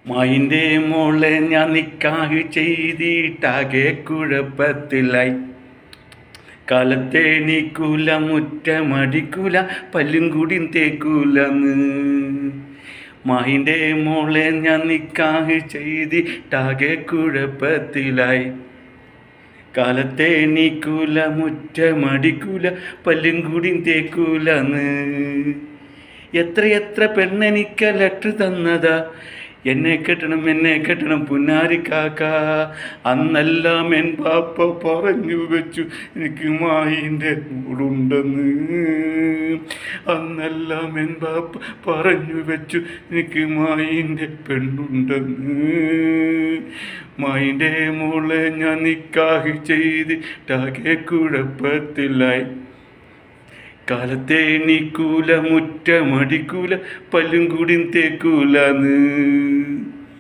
മായിൻ്റെ മോളെ ഞാൻ നിക്കാഹ് ചെയ്തിട്ടാകെ കുഴപ്പത്തിലായി. കാലത്തെ നീക്കൂല, മുറ്റമടിക്കൂല, പല്ലും കൂടി തേക്കൂലന്ന്. മായിൻ്റെ മോളെ ഞാൻ നിക്കാഹ് ചെയ്തിട്ടാകെ കുഴപ്പത്തിലായി. കാലത്തെ നീക്കൂല, മുറ്റമടിക്കൂല, പല്ലും കൂടി തേക്കൂലന്ന്. എത്ര പെണ്ണെനിക്ക് ലെറ്റർ തന്നതാ, എന്നെ കെട്ടണം പുന്നാരിക്കാക്ക. അന്നെല്ലാം എൻ പാപ്പ പറഞ്ഞു വെച്ചു എനിക്ക് മായിൻ്റെ മൂടുണ്ടെന്ന്. അന്നെല്ലാം എൻ പാപ്പ പറഞ്ഞു വെച്ചു എനിക്ക് മായിൻ്റെ പെണ്ണുണ്ടെന്ന്. മായിൻ്റെ മോളെ ഞാൻ നിക്കാഹ് ചെയ്തിട്ടാകെ കുഴപ്പത്തിലായി. കാലത്തെ എണീക്കൂല, മുറ്റമടിക്കൂല, പല്ലും കൂടി തേക്കൂലന്ന്.